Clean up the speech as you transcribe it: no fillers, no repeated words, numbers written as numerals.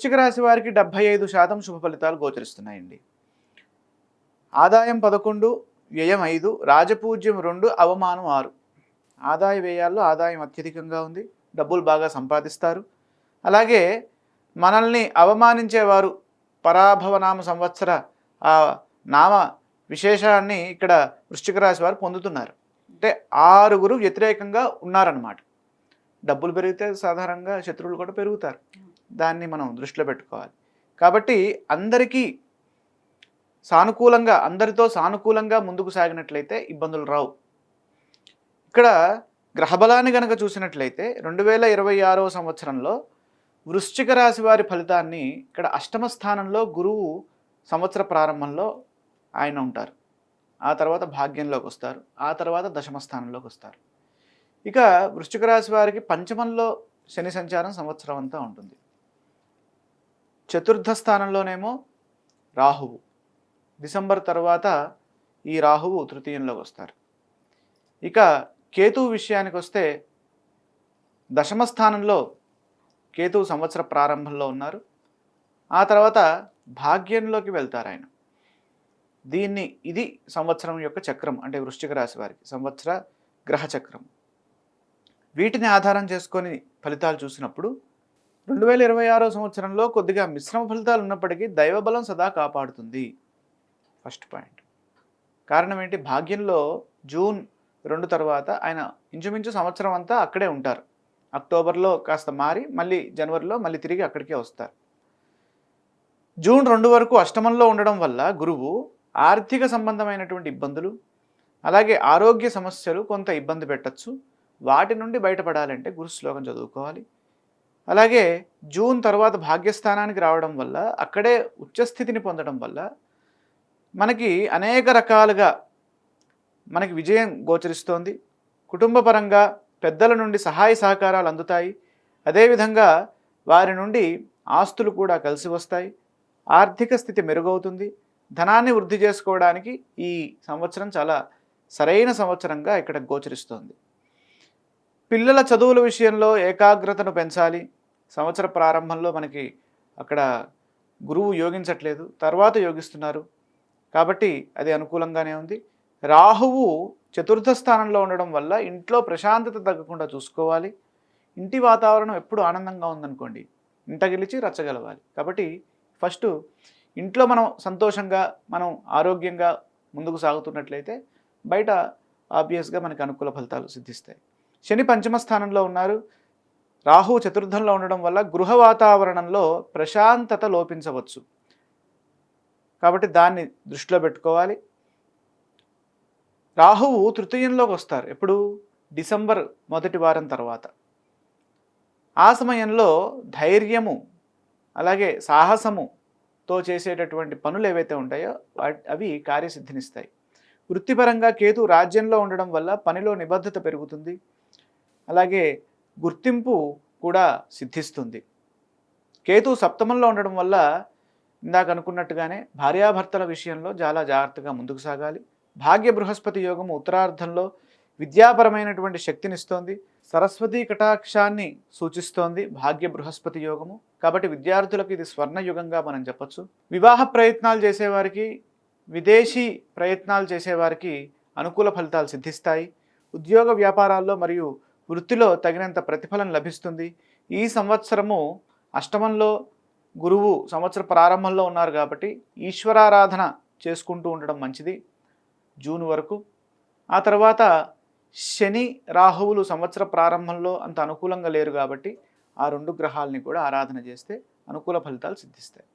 వృశ్చిక రాశి వారికి 75% శుభ ఫలితాలు గోచరిస్తున్నాయండి. ఆదాయం 11, వ్యయం 5, రాజపూజ్యం 2, అవమానం 6. ఆదాయ వ్యయాల్లో ఆదాయం అత్యధికంగా ఉంది. డబ్బులు బాగా సంపాదిస్తారు. అలాగే మనల్ని అవమానించేవారు పరాభవనామ సంవత్సర ఆ నామ విశేషాన్ని ఇక్కడ వృశ్చిక రాశి వారు పొందుతున్నారు. అంటే 6 వ్యతిరేకంగా ఉన్నారన్నమాట. డబ్బులు పెరిగితే సాధారణంగా శత్రువులు కూడా పెరుగుతారు. దాన్ని మనం దృష్టిలో పెట్టుకోవాలి. కాబట్టి అందరికీ సానుకూలంగా, అందరితో సానుకూలంగా ముందుకు సాగినట్లయితే ఇబ్బందులు రావు. ఇక్కడ గ్రహబలాన్ని గనక చూసినట్లయితే 2026వ సంవత్సరంలో వృశ్చిక రాశి వారి ఫలితాన్ని ఇక్కడ అష్టమ స్థానంలో గురువు సంవత్సర ప్రారంభంలో ఆయన ఉంటారు. ఆ తర్వాత భాగ్యంలోకి వస్తారు. ఆ తర్వాత దశమ స్థానంలోకి వస్తారు. ఇక వృశ్చిక రాశి వారికి పంచమంలో శని సంచారం సంవత్సరం అంతా ఉంటుంది. చతుర్థ స్థానంలోనేమో రాహువు. డిసెంబర్ తర్వాత ఈ రాహువు తృతీయంలోకి వస్తారు. ఇక కేతువు విషయానికి వస్తే దశమ స్థానంలో కేతువు సంవత్సర ప్రారంభంలో ఉన్నారు. ఆ తర్వాత భాగ్యంలోకి వెళ్తారు ఆయన. ఇది సంవత్సరం యొక్క చక్రం, అంటే వృశ్చిక రాశి వారికి సంవత్సర గ్రహ చక్రం. వీటిని ఆధారం చేసుకొని ఫలితాలు చూసినప్పుడు 2026వ సంవత్సరంలో కొద్దిగా మిశ్రమ ఫలితాలు ఉన్నప్పటికీ దైవబలం సదా కాపాడుతుంది. First point. కారణం ఏంటి? భాగ్యంలో జూన్ 2 తర్వాత ఆయన ఇంచుమించు సంవత్సరం అంతా అక్కడే ఉంటారు. అక్టోబర్లో కాస్త మారి మళ్ళీ జనవరిలో మళ్ళీ తిరిగి అక్కడికే వస్తారు. జూన్ 2 వరకు అష్టమంలో ఉండడం వల్ల గురువు ఆర్థిక సంబంధమైనటువంటి ఇబ్బందులు, అలాగే ఆరోగ్య సమస్యలు కొంత ఇబ్బంది పెట్టచ్చు. వాటి నుండి బయటపడాలంటే గురు శ్లోకం చదువుకోవాలి. అలాగే జూన్ తర్వాత భాగ్యస్థానానికి రావడం వల్ల, అక్కడే ఉచ్చస్థితిని పొందడం వల్ల మనకి అనేక రకాలుగా మనకి విజయం గోచరిస్తోంది. కుటుంబపరంగా పెద్దల నుండి సహాయ సహకారాలు అందుతాయి. అదేవిధంగా వారి నుండి ఆస్తులు కూడా కలిసి వస్తాయి. ఆర్థిక స్థితి మెరుగవుతుంది. ధనాన్ని వృద్ధి చేసుకోవడానికి ఈ సంవత్సరం చాలా సరైన సంవత్సరంగా ఇక్కడ గోచరిస్తోంది. పిల్లల చదువుల విషయంలో ఏకాగ్రతను పెంచాలి. సంవత్సర ప్రారంభంలో మనకి అక్కడ గురువు యోగించట్లేదు, తర్వాత యోగిస్తున్నారు కాబట్టి అది అనుకూలంగానే ఉంది. రాహువు చతుర్థ స్థానంలో ఉండడం వల్ల ఇంట్లో ప్రశాంతత తగ్గకుండా చూసుకోవాలి. ఇంటి వాతావరణం ఎప్పుడు ఆనందంగా ఉందనుకోండి, ఇంట గెలిచి రచ్చగలవాలి. కాబట్టి ఫస్ట్ ఇంట్లో మనం సంతోషంగా, మనం ఆరోగ్యంగా ముందుకు సాగుతున్నట్లయితే బయట ఆబ్వియస్గా మనకి అనుకూల ఫలితాలు సిద్ధిస్తాయి. శని పంచమ స్థానంలో ఉన్నారు. రాహు చతుర్థంలో ఉండడం వల్ల గృహ వాతావరణంలో ప్రశాంతత లోపించవచ్చు. కాబట్టి దాన్ని దృష్టిలో పెట్టుకోవాలి. రాహువు తృతీయంలోకి వస్తారు ఎప్పుడు? డిసెంబర్ మొదటి వారం తర్వాత. ఆ సమయంలో ధైర్యము, అలాగే సాహసముతో చేసేటటువంటి పనులు ఏవైతే ఉంటాయో అవి కార్యసిద్ధినిస్తాయి. వృత్తిపరంగా కేతు రాజ్యంలో ఉండడం వల్ల పనిలో నిబద్ధత పెరుగుతుంది. అలాగే గుర్తింపు కూడా సిద్ధిస్తుంది. కేతు సప్తమంలో ఉండడం వల్ల ఇందాక అనుకున్నట్టుగానే భార్యాభర్తల విషయంలో చాలా జాగ్రత్తగా ముందుకు సాగాలి. భాగ్య బృహస్పతి యోగము ఉత్తరార్ధంలో విద్యాపరమైనటువంటి శక్తినిస్తోంది. సరస్వతీ కటాక్షాన్ని సూచిస్తోంది భాగ్య బృహస్పతి యోగము. కాబట్టి విద్యార్థులకు ఇది స్వర్ణయుగంగా మనం చెప్పచ్చు. వివాహ ప్రయత్నాలు చేసేవారికి, విదేశీ ప్రయత్నాలు చేసేవారికి అనుకూల ఫలితాలు సిద్ధిస్తాయి. ఉద్యోగ వ్యాపారాల్లో మరియు వృత్తిలో తగినంత ప్రతిఫలం లభిస్తుంది. ఈ సంవత్సరము అష్టమంలో గురువు సంవత్సర ప్రారంభంలో ఉన్నారు కాబట్టి ఈశ్వరారాధన చేసుకుంటూ ఉండడం మంచిది జూన్ వరకు. ఆ తర్వాత శని రాహువులు సంవత్సర ప్రారంభంలో అంత అనుకూలంగా లేరు కాబట్టి ఆ 2 గ్రహాలని కూడా ఆరాధన చేస్తే అనుకూల ఫలితాలు సిద్ధిస్తాయి.